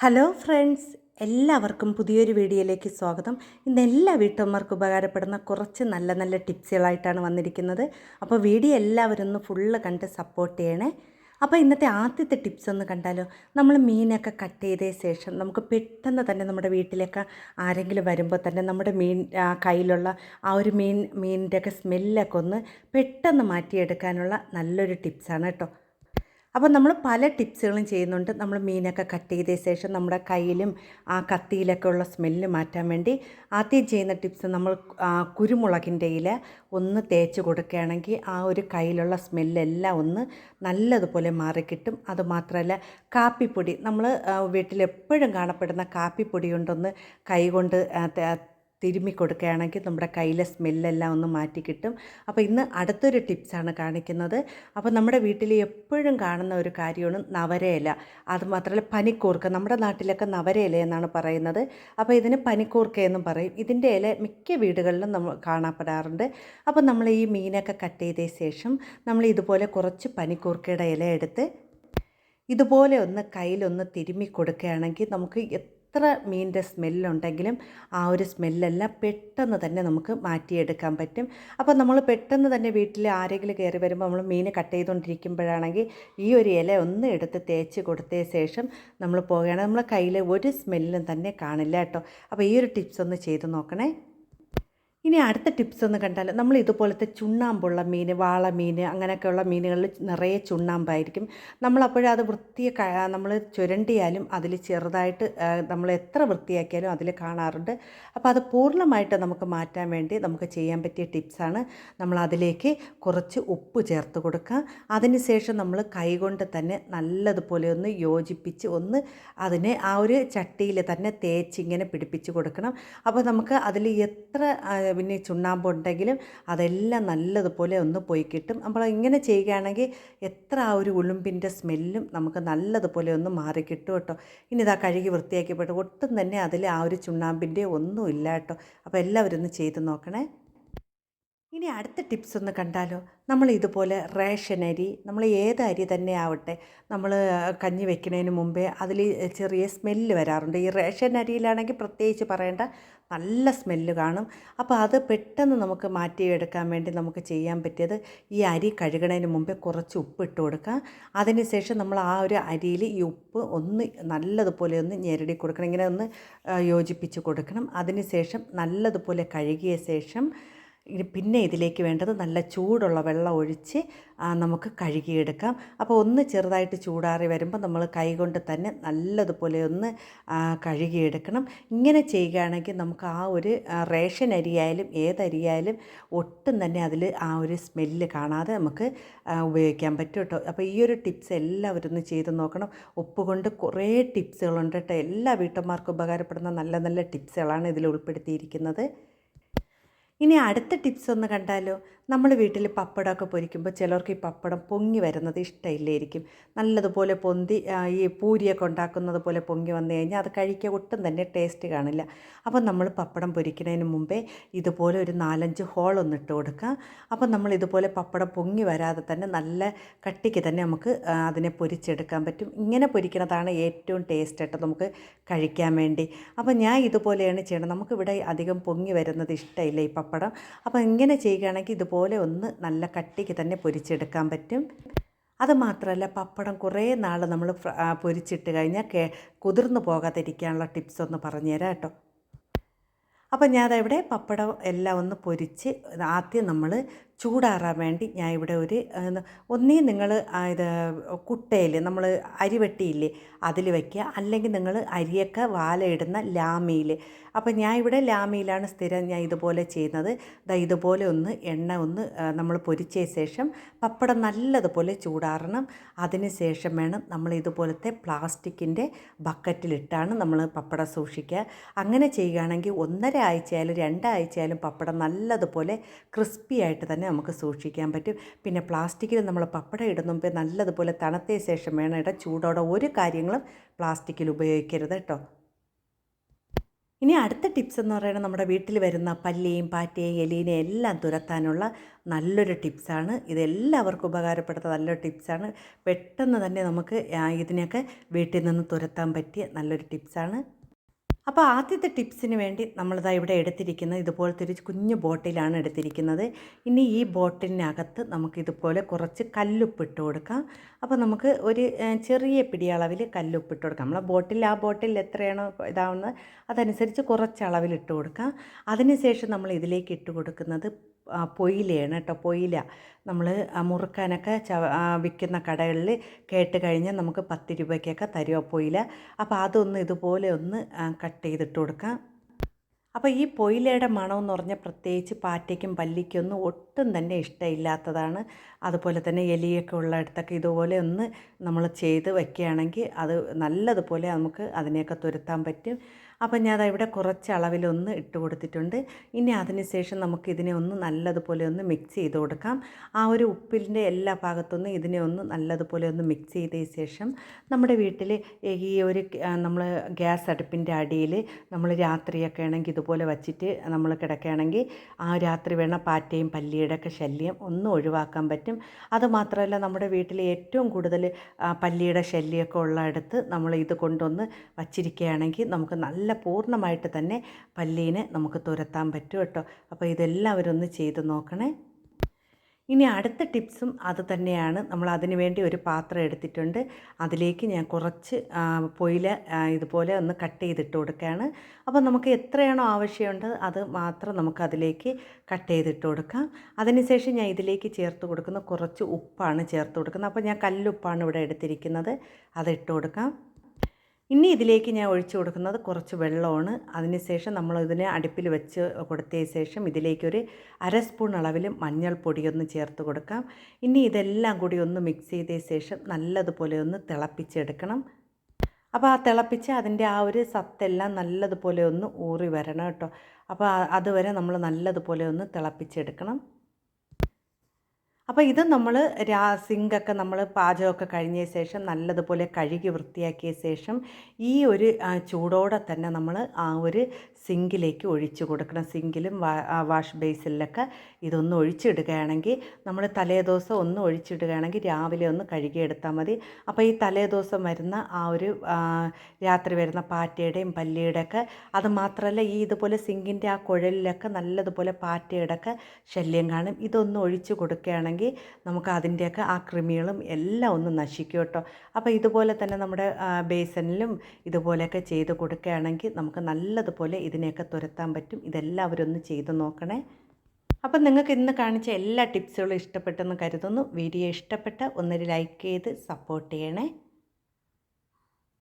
Hello friends, എല്ലാവർക്കും പുതിയൊരു വീഡിയോയിലേക്ക് സ്വാഗതം. ഇന്ന് എല്ലാ വീട്ടമ്മമാർക്കും ഉപകാരപ്പെടുന്ന കുറച്ച് നല്ല നല്ല ടിപ്സുകളായിട്ടാണ് വന്നിരിക്കുന്നത്. അപ്പോൾ വീഡിയോ എല്ലാവരും ഒന്ന് ഫുള്ള് കണ്ട് സപ്പോർട്ട് ചെയ്യണേ. അപ്പോൾ ഇന്നത്തെ ആദ്യത്തെ ടിപ്സ് ഒന്ന് കണ്ടാലോ. നമ്മൾ മീനൊക്കെ കട്ട് ചെയ്ത ശേഷം നമുക്ക് പെട്ടെന്ന് തന്നെ നമ്മുടെ വീട്ടിലേക്ക് ആരെങ്കിലും വരുമ്പോൾ തന്നെ നമ്മുടെ കയ്യിലുള്ള ആ ഒരു മീനിൻ്റെയൊക്കെ സ്മെല്ലൊക്കെ ഒന്ന് പെട്ടെന്ന് മാറ്റിയെടുക്കാനുള്ള നല്ലൊരു ടിപ്സാണ് കേട്ടോ. അപ്പോൾ നമ്മൾ പല ടിപ്സുകളും ചെയ്യുന്നുണ്ട്. നമ്മൾ മീനൊക്കെ കട്ട് ചെയ്ത ശേഷം നമ്മുടെ കയ്യിലും ആ കത്തിയിലൊക്കെ ഉള്ള സ്മെല്ല് മാറ്റാൻ വേണ്ടി ആദ്യം ചെയ്യുന്ന ടിപ്സ്, നമ്മൾ കുരുമുളകിൻ്റെ ഇല ഒന്ന് തേച്ച് കൊടുക്കുകയാണെങ്കിൽ ആ ഒരു കയ്യിലുള്ള സ്മെല്ലെല്ലാം ഒന്ന് നല്ലതുപോലെ മാറിക്കിട്ടും. അതുമാത്രമല്ല, കാപ്പിപ്പൊടി, നമ്മൾ വീട്ടിലെപ്പോഴും കാണപ്പെടുന്ന കാപ്പിപ്പൊടി കൊണ്ടൊന്ന് കൈ കൊണ്ട് തിരുമ്മി കൊടുക്കുകയാണെങ്കിൽ നമ്മുടെ കയ്യിലെ സ്മെല്ലെല്ലാം ഒന്ന് മാറ്റി കിട്ടും. അപ്പോൾ ഇന്ന് അടുത്തൊരു ടിപ്സാണ് കാണിക്കുന്നത്. അപ്പോൾ നമ്മുടെ വീട്ടിൽ എപ്പോഴും കാണുന്ന ഒരു കാര്യമാണ് നവരയില. അതുമാത്രമല്ല പനിക്കൂർക്ക, നമ്മുടെ നാട്ടിലൊക്കെ നവരയില എന്നാണ് പറയുന്നത്. അപ്പോൾ ഇതിന് പനിക്കൂർക്ക എന്നും പറയും. ഇതിൻ്റെ ഇല മിക്ക വീടുകളിലും നമ്മൾ കാണപ്പെടാറുണ്ട്. അപ്പോൾ നമ്മൾ ഈ മീനൊക്കെ കട്ട് ചെയ്ത ശേഷം നമ്മൾ ഇതുപോലെ കുറച്ച് പനിക്കൂർക്കയുടെ ഇല എടുത്ത് ഇതുപോലെ ഒന്ന് കയ്യിലൊന്ന് തിരുമ്മി കൊടുക്കുകയാണെങ്കിൽ നമുക്ക് എത്ര മീനിൻ്റെ സ്മെല്ലുണ്ടെങ്കിലും ആ ഒരു സ്മെല്ലെല്ലാം പെട്ടെന്ന് തന്നെ നമുക്ക് മാറ്റിയെടുക്കാൻ പറ്റും. അപ്പോൾ നമ്മൾ പെട്ടെന്ന് തന്നെ വീട്ടിൽ ആരെങ്കിലും കയറി വരുമ്പോൾ നമ്മൾ മീൻ കട്ട് ചെയ്തുകൊണ്ടിരിക്കുമ്പോഴാണെങ്കിൽ ഈ ഒരു ഇല ഒന്ന് എടുത്ത് തേച്ച് കൊടുത്ത ശേഷം നമ്മൾ പോകുകയാണെങ്കിൽ നമ്മളെ കയ്യിൽ ഒരു സ്മെല്ലും തന്നെ കാണില്ല കേട്ടോ. അപ്പോൾ ഈ ഒരു ടിപ്സ് ഒന്ന് ചെയ്ത് നോക്കണേ. ഇനി അടുത്ത ടിപ്സ് ഒന്ന് കണ്ടാൽ, നമ്മൾ ഇതുപോലത്തെ ചുണ്ണാമ്പുള്ള മീൻ, വാള മീൻ, അങ്ങനെയൊക്കെയുള്ള മീനുകളിൽ നിറയെ ചുണ്ണാമ്പായിരിക്കും. നമ്മളപ്പോഴത് നമ്മൾ ചുരണ്ടിയാലും അതിൽ ചെറുതായിട്ട് നമ്മൾ എത്ര വൃത്തിയാക്കിയാലും അതിൽ കാണാറുണ്ട്. അപ്പോൾ അത് പൂർണ്ണമായിട്ട് നമുക്ക് മാറ്റാൻ വേണ്ടി നമുക്ക് ചെയ്യാൻ പറ്റിയ ടിപ്സാണ്. നമ്മൾ അതിലേക്ക് കുറച്ച് ഉപ്പ് ചേർത്ത് കൊടുക്കുക. അതിനുശേഷം നമ്മൾ കൈകൊണ്ട് തന്നെ നല്ലതുപോലെ ഒന്ന് യോജിപ്പിച്ച് അതിനെ ആ ഒരു ചട്ടിയിൽ തന്നെ തേച്ചിങ്ങനെ പിടിപ്പിച്ച് കൊടുക്കണം. അപ്പോൾ നമുക്ക് അതിൽ എത്ര പിന്നെ ചുണ്ണാമ്പുണ്ടെങ്കിലും അതെല്ലാം നല്ലതുപോലെ ഒന്ന് പോയി കിട്ടും. അപ്പോൾ ഇങ്ങനെ ചെയ്യുകയാണെങ്കിൽ എത്ര ആ ഒരു ഉളുമ്പിൻ്റെ സ്മെല്ലും നമുക്ക് നല്ലതുപോലെ ഒന്ന് മാറിക്കിട്ടും കേട്ടോ. ഇനി ഇതാ കഴുകി വൃത്തിയാക്കിയപ്പോൾ ഒട്ടും തന്നെ അതിൽ ആ ഒരു ചുണ്ണാമ്പിൻ്റെ ഒന്നും ഇല്ല കേട്ടോ. അപ്പോൾ എല്ലാവരും ഒന്ന് ചെയ്ത് നോക്കണേ. ഇനി അടുത്ത ടിപ്സ് ഒന്ന് കണ്ടാലോ. നമ്മൾ ഇതുപോലെ റേഷൻ അരി, നമ്മൾ ഏത് അരി തന്നെ ആവട്ടെ, നമ്മൾ കഞ്ഞി വെക്കുന്നതിന് മുമ്പേ അതിൽ ചെറിയ സ്മെല്ല് വരാറുണ്ട്. ഈ റേഷൻ അരിയിലാണെങ്കിൽ പ്രത്യേകിച്ച് പറയേണ്ട, നല്ല സ്മെല്ല് കാണും. അപ്പോൾ അത് പെട്ടെന്ന് നമുക്ക് മാറ്റിയെടുക്കാൻ വേണ്ടി നമുക്ക് ചെയ്യാൻ പറ്റിയത്, ഈ അരി കഴുകണതിന് മുമ്പേ കുറച്ച് ഉപ്പ് ഇട്ട് കൊടുക്കുക. അതിനുശേഷം നമ്മൾ ആ ഒരു അരിയിൽ ഈ ഉപ്പ് ഒന്ന് നല്ലതുപോലെ ഒന്ന് ഞെരടി കൊടുക്കണം, ഇങ്ങനെ ഒന്ന് യോജിപ്പിച്ച് കൊടുക്കണം. അതിനുശേഷം നല്ലതുപോലെ കഴുകിയ ശേഷം പിന്നെ ഇതിലേക്ക് വേണ്ടത് നല്ല ചൂടുള്ള വെള്ളം ഒഴിച്ച് നമുക്ക് കഴുകിയെടുക്കാം. അപ്പോൾ ഒന്ന് ചെറുതായിട്ട് ചൂടാറി വരുമ്പോൾ നമ്മൾ കൈകൊണ്ട് തന്നെ നല്ലതുപോലെ ഒന്ന് കഴുകിയെടുക്കണം. ഇങ്ങനെ ചെയ്യുകയാണെങ്കിൽ നമുക്ക് ആ ഒരു റേഷൻ അരിയായാലും ഏതരിയായാലും ഒട്ടും തന്നെ അതിൽ ആ ഒരു സ്മെല്ല് കാണാതെ നമുക്ക് ഉപയോഗിക്കാൻ പറ്റും കേട്ടോ. അപ്പോൾ ഈ ഒരു ടിപ്സ് എല്ലാവരും ഒന്ന് ചെയ്ത് നോക്കണം. ഉപ്പ് കൊണ്ട് കുറേ ടിപ്സുകളുണ്ട് കേട്ടോ. എല്ലാ വീട്ടമ്മമാർക്കും ഉപകാരപ്പെടുന്ന നല്ല നല്ല ടിപ്സുകളാണ് ഇതിൽ ഉൾപ്പെടുത്തിയിരിക്കുന്നത്. ഇനി അടുത്ത ടിപ്സ് ഒന്ന് കണ്ടാലോ. നമ്മൾ വീട്ടിൽ പപ്പടമൊക്കെ പൊരിക്കുമ്പോൾ ചിലർക്ക് ഈ പപ്പടം പൊങ്ങി വരുന്നത് ഇഷ്ടമില്ലായിരിക്കും. നല്ലതുപോലെ പൊന്തി ഈ പൂരിയൊക്കെ ഉണ്ടാക്കുന്നത് പോലെ പൊങ്ങി വന്നു കഴിഞ്ഞാൽ അത് കഴിക്കാൻ ഒട്ടും തന്നെ ടേസ്റ്റ് കാണില്ല. അപ്പോൾ നമ്മൾ പപ്പടം പൊരിക്കുന്നതിന് മുമ്പേ ഇതുപോലെ ഒരു 4-5 ഹോളൊന്ന് ഇട്ട് കൊടുക്കുക. അപ്പോൾ നമ്മൾ ഇതുപോലെ പപ്പടം പൊങ്ങി വരാതെ തന്നെ നല്ല കട്ടിക്ക് തന്നെ നമുക്ക് അതിനെ പൊരിച്ചെടുക്കാൻ പറ്റും. ഇങ്ങനെ പൊരിക്കുന്നതാണ് ഏറ്റവും ടേസ്റ്റ് ആയിട്ട് നമുക്ക് കഴിക്കാൻ വേണ്ടി. അപ്പോൾ ഞാൻ ഇതുപോലെയാണ് ചെയ്യണം. നമുക്കിവിടെ അധികം പൊങ്ങി വരുന്നത് ഇഷ്ടമില്ല ഈ പപ്പടം. അപ്പോൾ ഇങ്ങനെ ചെയ്യുകയാണെങ്കിൽ ഇതുപോലെ ഒന്ന് നല്ല കട്ടിക്ക് തന്നെ പൊരിച്ചെടുക്കാൻ പറ്റും. അതുമാത്രമല്ല, പപ്പടം കുറേ നാൾ നമ്മൾ പൊരിച്ചിട്ട് കഴിഞ്ഞാൽ കുതിർന്നു പോകാതിരിക്കാനുള്ള ടിപ്സ് ഒന്ന് പറഞ്ഞുതരാം കേട്ടോ. അപ്പോൾ ഞാനവിടെ പപ്പടം എല്ലാം ഒന്ന് പൊരിച്ച് ആദ്യം നമ്മൾ ചൂടാറാൻ വേണ്ടി ഞാൻ ഇവിടെ ഒന്നീ നിങ്ങൾ ഇത് കുട്ടയിൽ നമ്മൾ അരിവെട്ടിയില്ലേ അതിൽ വയ്ക്കുക, അല്ലെങ്കിൽ നിങ്ങൾ അരിയൊക്കെ വാലയിടുന്ന ലാമിയിൽ. അപ്പോൾ ഞാൻ ഇവിടെ ലാമിയിലാണ് സ്ഥിരം ഞാൻ ഇതുപോലെ ചെയ്യുന്നത്. ഇതുപോലെ ഒന്ന് എണ്ണ നമ്മൾ പൊരിച്ച ശേഷം പപ്പടം നല്ലതുപോലെ ചൂടാറണം. അതിന് ശേഷം വേണം നമ്മൾ ഇതുപോലത്തെ പ്ലാസ്റ്റിക്കിൻ്റെ ബക്കറ്റിലിട്ടാണ് നമ്മൾ പപ്പടം സൂക്ഷിക്കുക. അങ്ങനെ ചെയ്യുകയാണെങ്കിൽ 1.5 ആഴ്ചയായാലും 2 ആഴ്ചയായാലും പപ്പടം നല്ലതുപോലെ ക്രിസ്പി ആയിട്ട് തന്നെ നമുക്ക് സൂക്ഷിക്കാൻ പറ്റും. പിന്നെ പ്ലാസ്റ്റിക്കിൽ നമ്മൾ പപ്പടം ഇടുന്ന മുമ്പേ നല്ലതുപോലെ തണുത്ത ശേഷം വേണം ഇടാൻ. ചൂടോടെ ഒരു കാര്യങ്ങളും പ്ലാസ്റ്റിക്കിൽ ഉപയോഗിക്കരുത് കേട്ടോ. ഇനി അടുത്ത ടിപ്സ് എന്ന് പറയുന്നത് നമ്മുടെ വീട്ടിൽ വരുന്ന പല്ലിയും പാറ്റയും എലീനെയും എല്ലാം തുരത്താനുള്ള നല്ലൊരു ടിപ്സാണ്. ഇതെല്ലാവർക്കും ഉപകാരപ്പെടുന്ന നല്ലൊരു ടിപ്സാണ്. പെട്ടെന്ന് തന്നെ നമുക്ക് ഇതിനെയൊക്കെ വീട്ടിൽ നിന്ന് തുരത്താൻ പറ്റിയ നല്ലൊരു ടിപ്സാണ്. അപ്പോൾ ആദ്യത്തെ ടിപ്സിന് വേണ്ടി നമ്മളിതാ ഇവിടെ എടുത്തിരിക്കുന്നത് ഇതുപോലത്തെ ഒരു കുഞ്ഞു ബോട്ടിലാണ് എടുത്തിരിക്കുന്നത്. ഇനി ഈ ബോട്ടിലിനകത്ത് നമുക്കിതുപോലെ കുറച്ച് കല്ലുപ്പിട്ട് കൊടുക്കാം. അപ്പോൾ നമുക്ക് ഒരു ചെറിയ പിടിയളവിൽ കല്ലുപ്പിട്ട് കൊടുക്കാം. നമ്മളെ ആ ബോട്ടിൽ എത്രയാണോ ഇതാവുന്നത് അതനുസരിച്ച് കുറച്ച് അളവിൽ ഇട്ട് കൊടുക്കാം. അതിനുശേഷം നമ്മൾ ഇതിലേക്ക് ഇട്ട് കൊടുക്കുന്നത് പൊയിലയാണ് കേട്ടോ. പൊയില നമ്മൾ മുറുക്കാനൊക്കെ വിൽക്കുന്ന കടകളിൽ കേട്ട് കഴിഞ്ഞാൽ നമുക്ക് 10 രൂപയ്ക്കൊക്കെ തരുമോ പൊയില. അപ്പോൾ അതൊന്ന് ഇതുപോലെ ഒന്ന് കട്ട് ചെയ്തിട്ട് കൊടുക്കാം. അപ്പോൾ ഈ പൊയിലയുടെ മണമെന്ന് പറഞ്ഞാൽ പ്രത്യേകിച്ച് പാറ്റയ്ക്കും പല്ലിക്കൊന്നും ഒട്ടും തന്നെ ഇഷ്ടമില്ലാത്തതാണ്. അതുപോലെ തന്നെ എലിയൊക്കെ ഉള്ളിടത്തൊക്കെ ഇതുപോലെ ഒന്ന് നമ്മൾ ചെയ്ത് വയ്ക്കുകയാണെങ്കിൽ അത് നല്ലതുപോലെ നമുക്ക് അതിനെയൊക്കെ തുരത്താൻ പറ്റും. അപ്പോൾ ഞാൻ ഇവിടെ കുറച്ച് അളവിലൊന്ന് ഇട്ട് കൊടുത്തിട്ടുണ്ട്. ഇനി അതിന് ശേഷം നമുക്ക് ഇതിനെ ഒന്ന് നല്ലതുപോലെ ഒന്ന് മിക്സ് ചെയ്ത് കൊടുക്കാം. ആ ഒരു ഉപ്പിൻ്റെ എല്ലാ ഭാഗത്തൊന്നും ഇതിനെ ഒന്ന് നല്ലതുപോലെ ഒന്ന് മിക്സ് ചെയ്തതിന് ശേഷം നമ്മുടെ വീട്ടിൽ ഈ ഒരു നമ്മൾ ഗ്യാസ് അടുപ്പിൻ്റെ അടിയിൽ നമ്മൾ രാത്രിയൊക്കെ ആണെങ്കിൽ ഇതുപോലെ വച്ചിട്ട് നമ്മൾ കിടക്കുകയാണെങ്കിൽ ആ രാത്രി വേണ പാറ്റയും പല്ലിയുടെയൊക്കെ ശല്യം ഒന്ന് ഒഴിവാക്കാൻ പറ്റും. അതുമാത്രമല്ല നമ്മുടെ വീട്ടിൽ ഏറ്റവും കൂടുതൽ പല്ലിയുടെ ശല്യമൊക്കെ ഉള്ളിടത്ത് നമ്മൾ ഇത് കൊണ്ടൊന്ന് വച്ചിരിക്കുകയാണെങ്കിൽ നമുക്ക് നല്ല പൂർണ്ണമായിട്ട് തന്നെ പല്ലീനെ നമുക്ക് തുരത്താൻ പറ്റും കേട്ടോ. അപ്പോൾ ഇതെല്ലാവരും ഒന്ന് ചെയ്ത് നോക്കണേ. ഇനി അടുത്ത ടിപ്സും അത് തന്നെയാണ്. നമ്മൾ അതിന് വേണ്ടി ഒരു പാത്രം എടുത്തിട്ടുണ്ട്. അതിലേക്ക് ഞാൻ കുറച്ച് പൊയില ഇതുപോലെ ഒന്ന് കട്ട് ചെയ്തിട്ട് കൊടുക്കുകയാണ്. അപ്പോൾ നമുക്ക് എത്രയാണോ ആവശ്യമുണ്ട് അത് മാത്രം നമുക്ക് അതിലേക്ക് കട്ട് ചെയ്തിട്ട് കൊടുക്കാം. അതിനുശേഷം ഞാൻ ഇതിലേക്ക് ചേർത്ത് കൊടുക്കുന്ന കുറച്ച് ഉപ്പാണ് ചേർത്ത് കൊടുക്കുന്നത്. അപ്പോൾ ഞാൻ കല്ലുപ്പാണ് ഇവിടെ എടുത്തിരിക്കുന്നത്. അതിട്ട് കൊടുക്കാം. ഇനി ഇതിലേക്ക് ഞാൻ ഒഴിച്ചു കൊടുക്കുന്നത് കുറച്ച് വെള്ളമാണ്. അതിനുശേഷം നമ്മൾ ഇതിനെ അടുപ്പിൽ വെച്ച് കൊടുത്തതിന് ശേഷം ഇതിലേക്കൊരു 1/2 സ്പൂൺ അളവിൽ മഞ്ഞൾപ്പൊടിയൊന്ന് ചേർത്ത് കൊടുക്കാം. ഇനി ഇതെല്ലാം കൂടി ഒന്ന് മിക്സ് ചെയ്തതിന് ശേഷം നല്ലതുപോലെ ഒന്ന് തിളപ്പിച്ചെടുക്കണം. അപ്പോൾ ആ തിളപ്പിച്ച് അതിൻ്റെ ആ ഒരു സത്തെല്ലാം നല്ലതുപോലെ ഒന്ന് ഊറി വരണം കേട്ടോ. അപ്പോൾ അതുവരെ നമ്മൾ നല്ലതുപോലെ ഒന്ന് തിളപ്പിച്ചെടുക്കണം. അപ്പോൾ ഇത് നമ്മൾ സിങ്കൊക്കെ നമ്മൾ പാചകമൊക്കെ കഴിഞ്ഞ ശേഷം നല്ലതുപോലെ കഴുകി വൃത്തിയാക്കിയ ശേഷം ഈ ഒരു ചൂടോടെ തന്നെ നമ്മൾ ആ ഒരു സിങ്കിലേക്ക് ഒഴിച്ചു കൊടുക്കണം. സിങ്കിലും വാഷ് ബേസിലൊക്കെ ഇതൊന്ന് ഒഴിച്ചിടുകയാണെങ്കിൽ നമ്മൾ തലേദിവസം ഒന്ന് ഒഴിച്ചിടുകയാണെങ്കിൽ രാവിലെ ഒന്ന് കഴുകിയെടുത്താൽ മതി. അപ്പോൾ ഈ തലേദിവസം വരുന്ന ആ ഒരു രാത്രി വരുന്ന പാറ്റയുടെയും പല്ലിയുടെയൊക്കെ അത് മാത്രമല്ല ഈ ഇതുപോലെ സിങ്കിൻ്റെ ആ കുഴലിലൊക്കെ നല്ലതുപോലെ പാറ്റയുടെയൊക്കെ ശല്യം കാണും. ഇതൊന്ന് ഒഴിച്ചു കൊടുക്കുകയാണെങ്കിൽ നമുക്ക് അതിൻ്റെയൊക്കെ ആ കൃമികളും എല്ലാം ഒന്ന് നശിക്കും കേട്ടോ. അപ്പോൾ ഇതുപോലെ തന്നെ നമ്മുടെ ബേസനിലും ഇതുപോലെയൊക്കെ ചെയ്ത് കൊടുക്കുകയാണെങ്കിൽ നമുക്ക് നല്ലതുപോലെ ഇതിനെയൊക്കെ തുരത്താൻ പറ്റും. ഇതെല്ലാവരും ഒന്ന് ചെയ്ത് നോക്കണേ. അപ്പം നിങ്ങൾക്ക് ഇന്ന് കാണിച്ച എല്ലാ ടിപ്സുകളും ഇഷ്ടപ്പെട്ടെന്ന് കരുതുന്നു. വീഡിയോ ഇഷ്ടപ്പെട്ട ഒന്നൊരു ലൈക്ക് ചെയ്ത് സപ്പോർട്ട് ചെയ്യണേ.